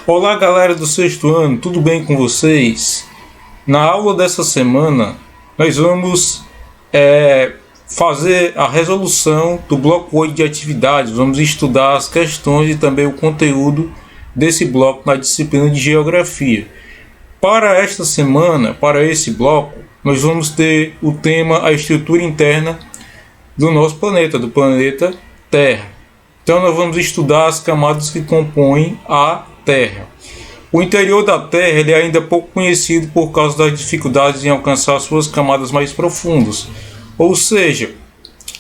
Olá, galera do sexto ano, tudo bem com vocês? Na aula dessa semana, nós vamos fazer a resolução do bloco 8 de atividades. Vamos estudar as questões e também o conteúdo desse bloco na disciplina de Geografia. Para esta semana, para esse bloco, nós vamos ter o tema a estrutura interna do nosso planeta, do planeta Terra. Então nós vamos estudar as camadas que compõem a Terra. O interior da Terra ele é ainda pouco conhecido por causa das dificuldades em alcançar suas camadas mais profundas. Ou seja,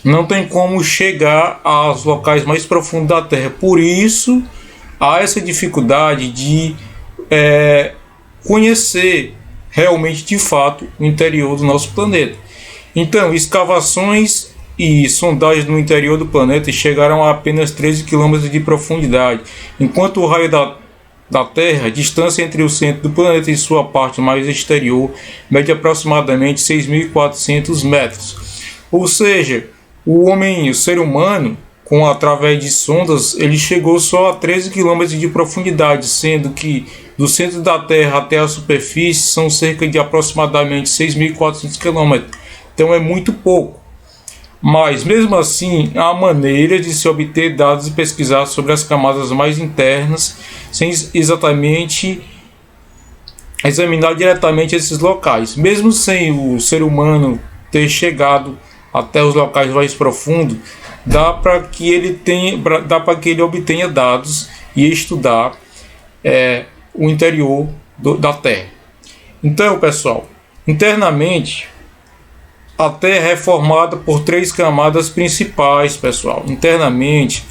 não tem como chegar aos locais mais profundos da Terra. Por isso, há essa dificuldade de conhecer realmente, de fato, o interior do nosso planeta. Então, escavações e sondagens no interior do planeta chegaram a apenas 13 km de profundidade, enquanto o raio da Terra, a distância entre o centro do planeta e sua parte mais exterior, mede aproximadamente 6.400 metros. Ou seja, o ser humano, através de sondas, ele chegou só a 13 km de profundidade, sendo que do centro da Terra até a superfície são cerca de aproximadamente 6.400 km. Então é muito pouco. Mas, mesmo assim, há maneiras de se obter dados e pesquisar sobre as camadas mais internas, sem exatamente examinar diretamente esses locais. Mesmo sem o ser humano ter chegado até os locais mais profundos, dá para que ele obtenha dados e estudar o interior da Terra. Então, pessoal, internamente, a Terra é formada por 3 camadas principais, pessoal. Internamente,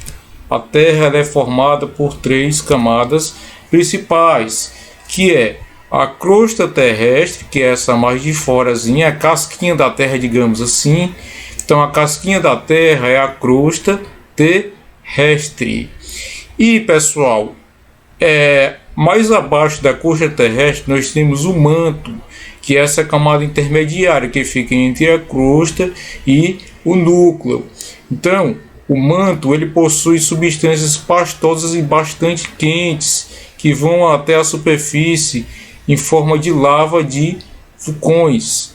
a Terra é formada por 3 camadas principais, que é a crosta terrestre, que é essa mais de forazinha, a casquinha da Terra, digamos assim. Então, a casquinha da Terra é a crosta terrestre. E, pessoal, mais abaixo da crosta terrestre, nós temos o manto, que é essa camada intermediária que fica entre a crosta e o núcleo. Então, o manto ele possui substâncias pastosas e bastante quentes que vão até a superfície em forma de lava de vulcões.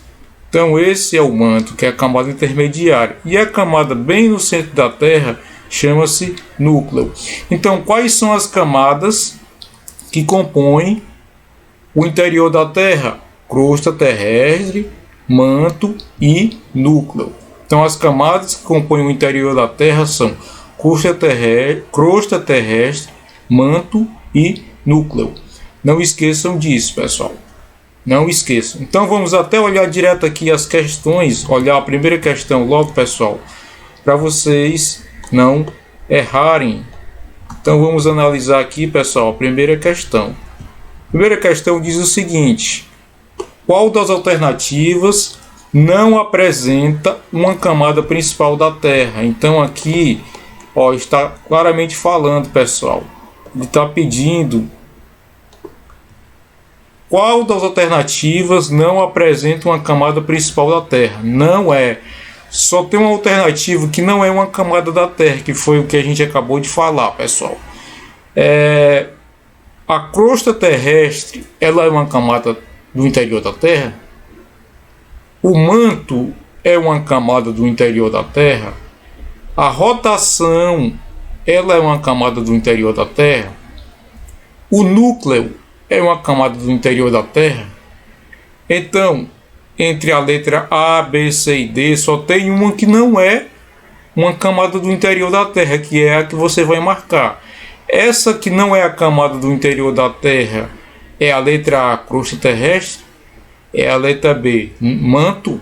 Então, esse é o manto, que é a camada intermediária. E a camada bem no centro da Terra chama-se núcleo. Então, quais são as camadas que compõem o interior da Terra? Crosta terrestre, manto e núcleo. Então, as camadas que compõem o interior da Terra são crosta terrestre, manto e núcleo. Não esqueçam disso, pessoal. Não esqueçam. Então, vamos até olhar direto aqui as questões, olhar a primeira questão logo, pessoal, para vocês não errarem. Então, vamos analisar aqui, pessoal, a primeira questão. A primeira questão diz o seguinte: qual das alternativas não apresenta uma camada principal da Terra? Então aqui está claramente falando, pessoal. Ele está pedindo qual das alternativas não apresenta uma camada principal da Terra. Não é. Só tem uma alternativa que não é uma camada da Terra, que foi o que a gente acabou de falar, pessoal. A crosta terrestre, ela é uma camada do interior da Terra? O manto é uma camada do interior da Terra? A rotação, ela é uma camada do interior da Terra? O núcleo é uma camada do interior da Terra? Então, entre a letra A, B, C e D, só tem uma que não é uma camada do interior da Terra, que é a que você vai marcar. Essa que não é a camada do interior da Terra é a letra A, crosta terrestre? É a letra B, manto?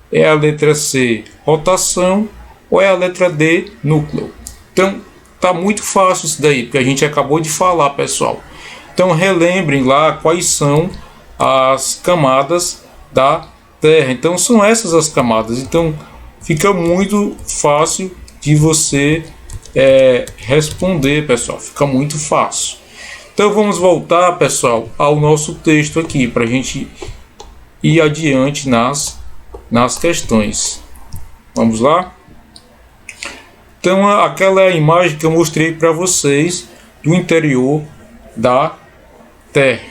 É a letra C, rotação? Ou é a letra D, núcleo? Então, tá muito fácil isso daí, porque a gente acabou de falar, pessoal. Então, relembrem lá quais são as camadas da Terra. Então, são essas as camadas. Então, fica muito fácil de você responder, pessoal. Fica muito fácil. Então vamos voltar, pessoal, ao nosso texto aqui, para a gente ir adiante nas questões. Vamos lá? Então aquela é a imagem que eu mostrei para vocês do interior da Terra,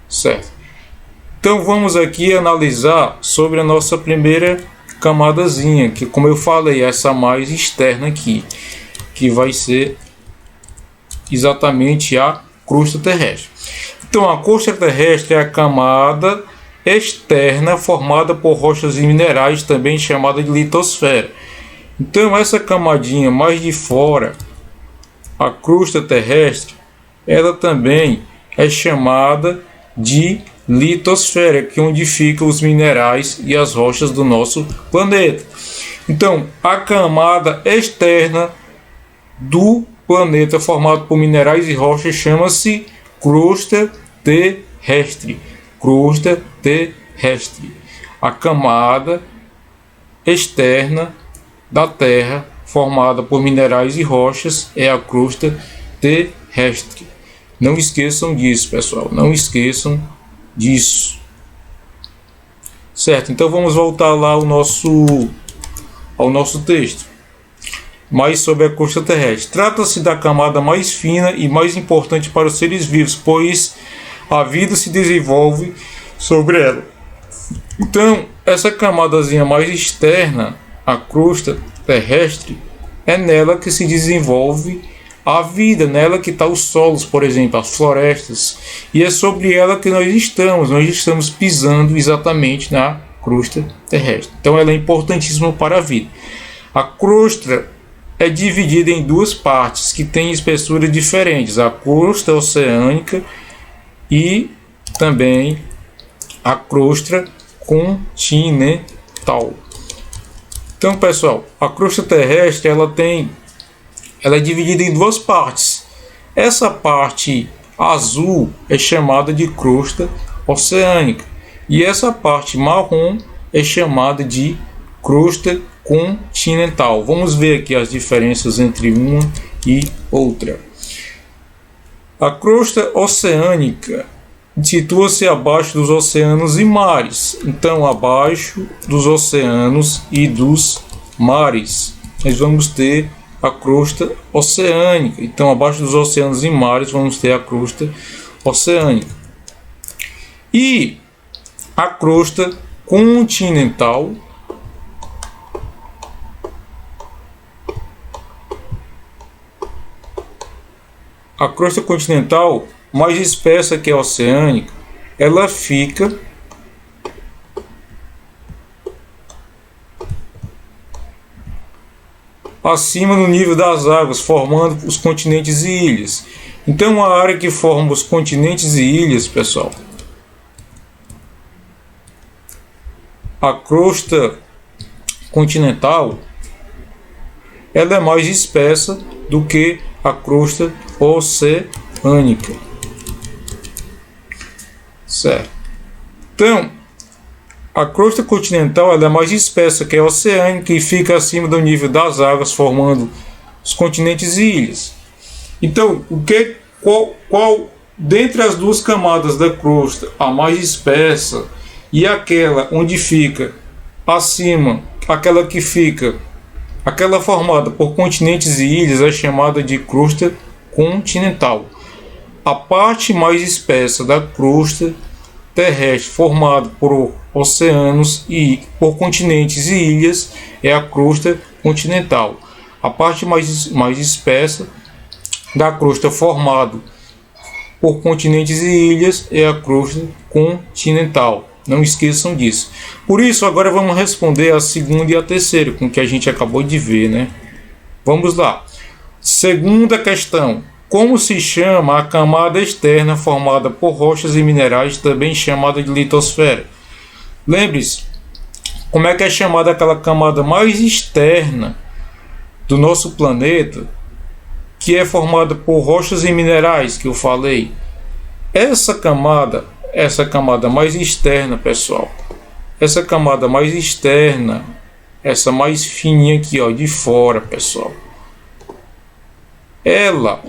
certo? Então vamos aqui analisar sobre a nossa primeira camadazinha, que, como eu falei, essa mais externa aqui, que vai ser exatamente a crosta terrestre. Então a crosta terrestre é a camada externa formada por rochas e minerais, também chamada de litosfera. Então essa camadinha mais de fora, a crosta terrestre, ela também é chamada de litosfera, que é onde ficam os minerais e as rochas do nosso planeta. Então, a camada externa do planeta formado por minerais e rochas chama-se crosta terrestre. Crosta terrestre. A camada externa da Terra formada por minerais e rochas é a crosta terrestre. Não esqueçam disso, pessoal. Não esqueçam disso. Certo? Então vamos voltar lá ao nosso texto. Mais sobre a crosta terrestre. Trata-se da camada mais fina e mais importante para os seres vivos, pois a vida se desenvolve sobre ela. Então, essa camadazinha mais externa, a crosta terrestre, é nela que se desenvolve a vida, nela que está os solos, por exemplo, as florestas, e é sobre ela que nós estamos pisando exatamente na crosta terrestre. Então ela é importantíssima para a vida. A crosta é dividida em duas partes que têm espessuras diferentes, a crosta oceânica e também a crosta continental. Então, pessoal, a crosta terrestre ela é dividida em duas partes. Essa parte azul é chamada de crosta oceânica e essa parte marrom é chamada de crosta continental. Vamos ver aqui as diferenças entre uma e outra. A crosta oceânica situa-se abaixo dos oceanos e mares. Então, abaixo dos oceanos e dos mares, nós vamos ter a crosta oceânica. Então, abaixo dos oceanos e mares, vamos ter a crosta oceânica. E a crosta continental mais espessa que a oceânica, ela fica acima do nível das águas, formando os continentes e ilhas. Então, a área que forma os continentes e ilhas, pessoal, a crosta continental, ela é mais espessa do que a crosta oceânica. Certo? Então, a crosta continental ela é mais espessa que a oceânica e fica acima do nível das águas, formando os continentes e ilhas. Então, qual dentre as duas camadas da crosta, a mais espessa e aquela onde fica acima, aquela formada por continentes e ilhas é chamada de crosta continental. A parte mais espessa da crosta terrestre, formada por oceanos e por continentes e ilhas, é a crosta continental. A parte mais espessa da crosta formada por continentes e ilhas é a crosta continental. Não esqueçam disso. Por isso, agora vamos responder a segunda e a terceira, com o que a gente acabou de ver, né? Vamos lá. Segunda questão. Como se chama a camada externa formada por rochas e minerais, também chamada de litosfera? Lembre-se, como é que é chamada aquela camada mais externa do nosso planeta, que é formada por rochas e minerais, que eu falei? Essa camada mais externa, pessoal, essa camada mais externa, essa mais fininha aqui, ó, de fora, pessoal, ela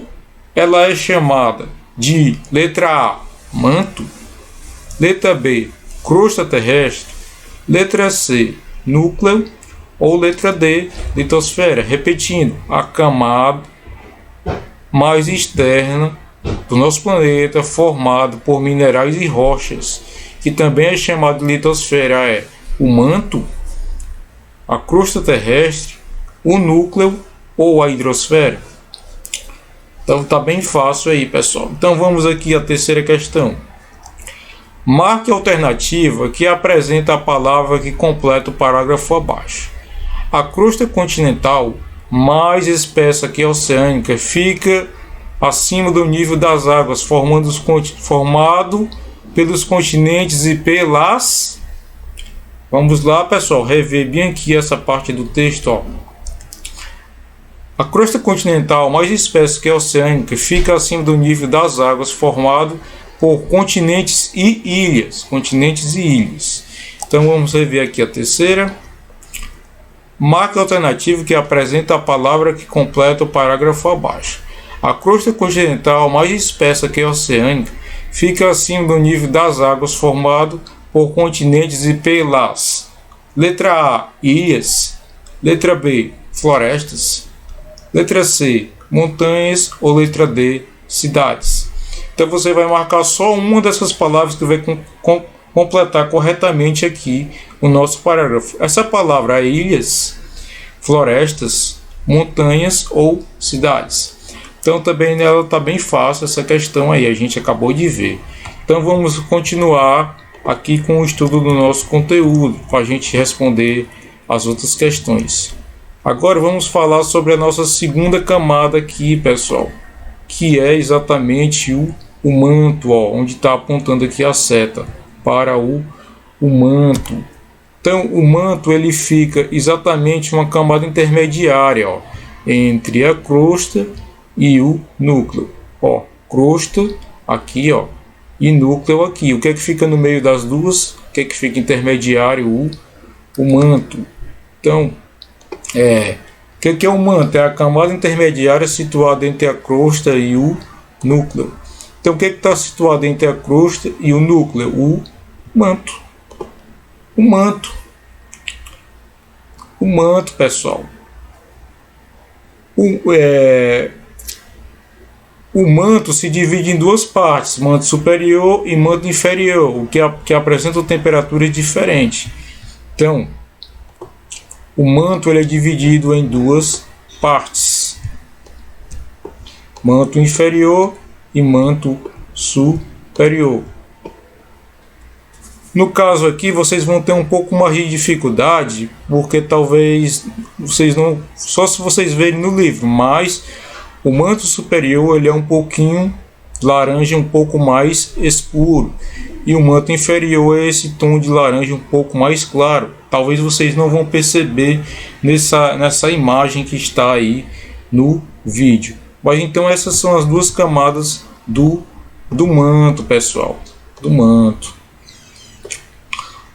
é chamada de letra A, manto, letra B, crosta terrestre, letra C, núcleo ou letra D, litosfera. Repetindo, a camada mais externa do nosso planeta formado por minerais e rochas, que também é chamado de litosfera, é o manto, a crosta terrestre, o núcleo ou a hidrosfera. Então tá bem fácil aí, pessoal. Então vamos aqui à terceira questão. Marque a alternativa que apresenta a palavra que completa o parágrafo abaixo. A crosta continental, mais espessa que a oceânica, fica acima do nível das águas, formado pelos continentes e pelas... Vamos lá, pessoal, rever bem aqui essa parte do texto, ó. A crosta continental, mais espessa que a oceânica, fica acima do nível das águas, formado por continentes e ilhas. Continentes e ilhas. Então vamos rever aqui a terceira. Marque a alternativa que apresenta a palavra que completa o parágrafo abaixo. A crosta continental, mais espessa que a oceânica, fica acima do nível das águas, formado por continentes e pelas: letra A, ilhas; letra B, florestas; letra C, montanhas; ou letra D, cidades. Então você vai marcar só uma dessas palavras que vai completar corretamente aqui o nosso parágrafo. Essa palavra é ilhas, florestas, montanhas ou cidades. Então também nela está bem fácil essa questão aí, a gente acabou de ver. Então vamos continuar aqui com o estudo do nosso conteúdo, para a gente responder as outras questões. Agora vamos falar sobre a nossa segunda camada aqui, pessoal, que é exatamente o manto, ó, onde está apontando aqui a seta para o manto. Então o manto ele fica exatamente uma camada intermediária, ó, entre a crosta e o núcleo. Ó, crosta aqui, ó, e núcleo aqui. O que é que fica no meio das duas? O que é que fica intermediário? O manto. Então, o que é o manto? É a camada intermediária situada entre a crosta e o núcleo. Então, o que está situado entre a crosta e o núcleo? O manto. O manto. O manto, pessoal. O manto se divide em duas partes, manto superior e manto inferior, que apresentam temperaturas diferentes. Então, o manto ele é dividido em duas partes, manto inferior e manto superior. No caso aqui, vocês vão ter um pouco mais de dificuldade, porque talvez vocês não... Só se vocês verem no livro, mas o manto superior ele é um pouquinho laranja, um pouco mais escuro. E o manto inferior é esse tom de laranja um pouco mais claro. Talvez vocês não vão perceber nessa imagem que está aí no vídeo. Mas então essas são as duas camadas do manto, pessoal. Do manto.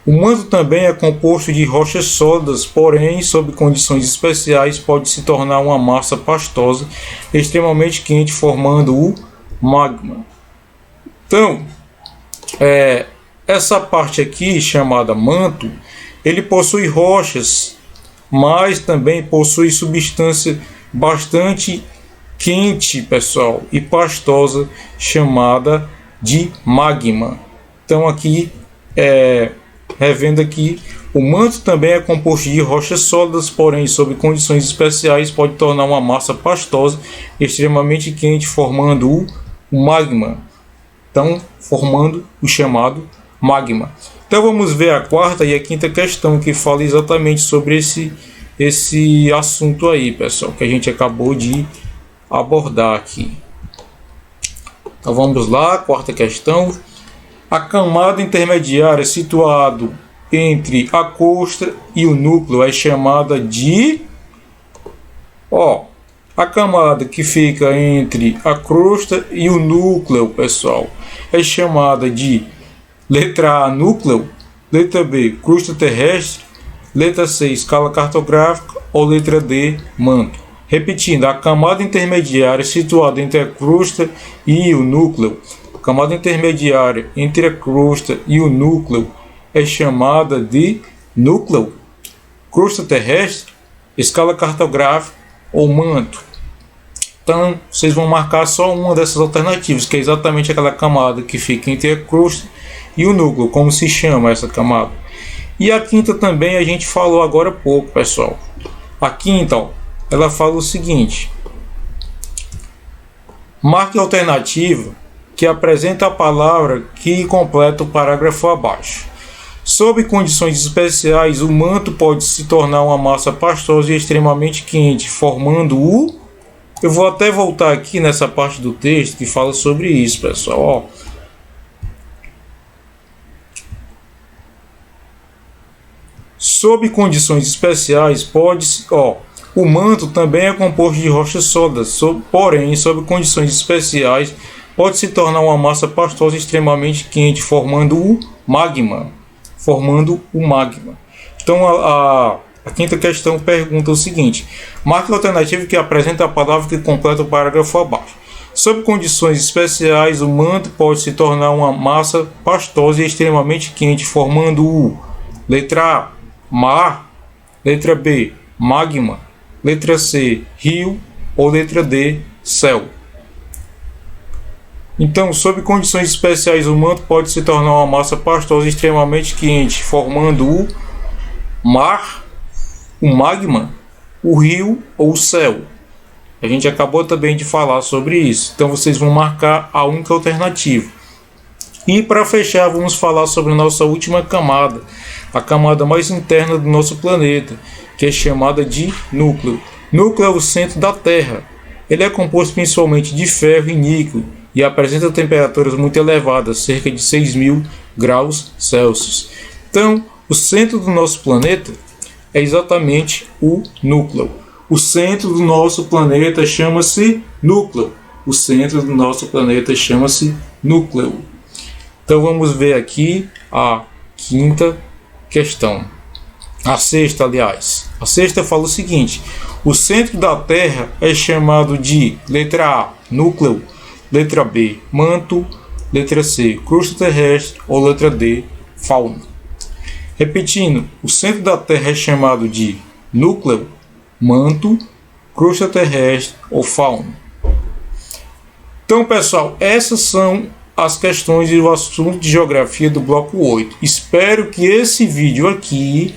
O manto também é composto de rochas sólidas, porém, sob condições especiais, pode se tornar uma massa pastosa extremamente quente, formando o magma. Então, essa parte aqui, chamada manto, ele possui rochas, mas também possui substância bastante quente, pessoal, e pastosa, chamada de magma. Então, aqui revendo aqui, o manto também é composto de rochas sólidas, porém, sob condições especiais, pode tornar uma massa pastosa extremamente quente, formando o magma. Então, formando o chamado magma. Então, vamos ver a quarta e a quinta questão, que fala exatamente sobre esse assunto aí, pessoal, que a gente acabou de abordar aqui. Então, vamos lá, quarta questão. A camada intermediária situada entre a crosta e o núcleo é chamada de... a camada que fica entre a crosta e o núcleo, pessoal, é chamada de letra A, núcleo; letra B, crosta terrestre; letra C, escala cartográfica; ou letra D, manto. Repetindo, a camada intermediária situada entre a crosta e o núcleo. A camada intermediária entre a crosta e o núcleo é chamada de núcleo, crosta terrestre, escala cartográfica ou manto. Então, vocês vão marcar só uma dessas alternativas, que é exatamente aquela camada que fica entre a crosta e o núcleo, como se chama essa camada. E a quinta também a gente falou agora há pouco, pessoal. A quinta, ó, ela fala o seguinte: marque a alternativa que apresenta a palavra que completa o parágrafo abaixo. Sob condições especiais, o manto pode se tornar uma massa pastosa e extremamente quente, formando o... Eu vou até voltar aqui nessa parte do texto que fala sobre isso, pessoal. Ó. Sob condições especiais, pode... o manto também é composto de rochas sólidas, porém, sob condições especiais, pode se tornar uma massa pastosa extremamente quente, formando o magma. Então, a quinta questão pergunta o seguinte: marque a alternativa que apresenta a palavra que completa o parágrafo abaixo. Sob condições especiais, o manto pode se tornar uma massa pastosa e extremamente quente, formando o... letra A, mar, letra B, magma, letra C, rio ou letra D, céu. Então, sob condições especiais, o manto pode se tornar uma massa pastosa extremamente quente, formando o mar, o magma, o rio ou o céu. A gente acabou também de falar sobre isso. Então, vocês vão marcar a única alternativa. E para fechar, vamos falar sobre a nossa última camada, a camada mais interna do nosso planeta, que é chamada de núcleo. Núcleo é o centro da Terra. Ele é composto principalmente de ferro e níquel e apresenta temperaturas muito elevadas, cerca de 6.000 graus Celsius. Então, o centro do nosso planeta é exatamente o núcleo. O centro do nosso planeta chama-se núcleo. O centro do nosso planeta chama-se núcleo. Então, vamos ver aqui a quinta questão. A sexta, aliás. A sexta fala o seguinte: o centro da Terra é chamado de letra A, núcleo, letra B, manto, letra C, crosta terrestre ou letra D, fauna. Repetindo, o centro da Terra é chamado de núcleo, manto, crosta terrestre ou fauna. Então, pessoal, essas são as questões e o assunto de geografia do bloco 8. Espero que esse vídeo aqui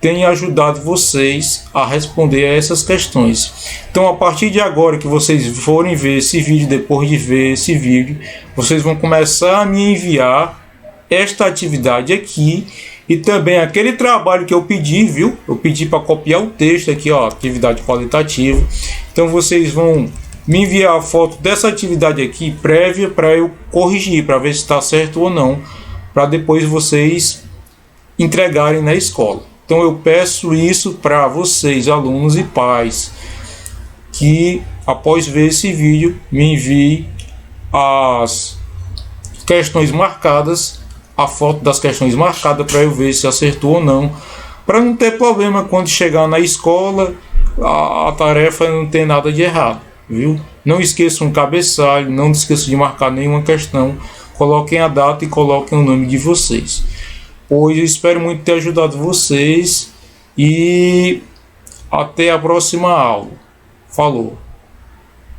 tenha ajudado vocês a responder a essas questões. Então, a partir de agora que vocês forem ver esse vídeo, depois de ver esse vídeo, vocês vão começar a me enviar esta atividade aqui e também aquele trabalho que eu pedi, viu? Eu pedi para copiar o texto aqui, ó, atividade qualitativa. Então, vocês vão me enviar a foto dessa atividade aqui prévia para eu corrigir, para ver se está certo ou não, para depois vocês entregarem na escola. Então eu peço isso para vocês, alunos e pais, que após ver esse vídeo me enviem as questões marcadas, a foto das questões marcadas para eu ver se acertou ou não, para não ter problema quando chegar na escola, a tarefa não ter nada de errado, viu? Não esqueçam o cabeçalho, não esqueçam de marcar nenhuma questão, coloquem a data e coloquem o nome de vocês. Pois eu espero muito ter ajudado vocês e até a próxima aula. Falou!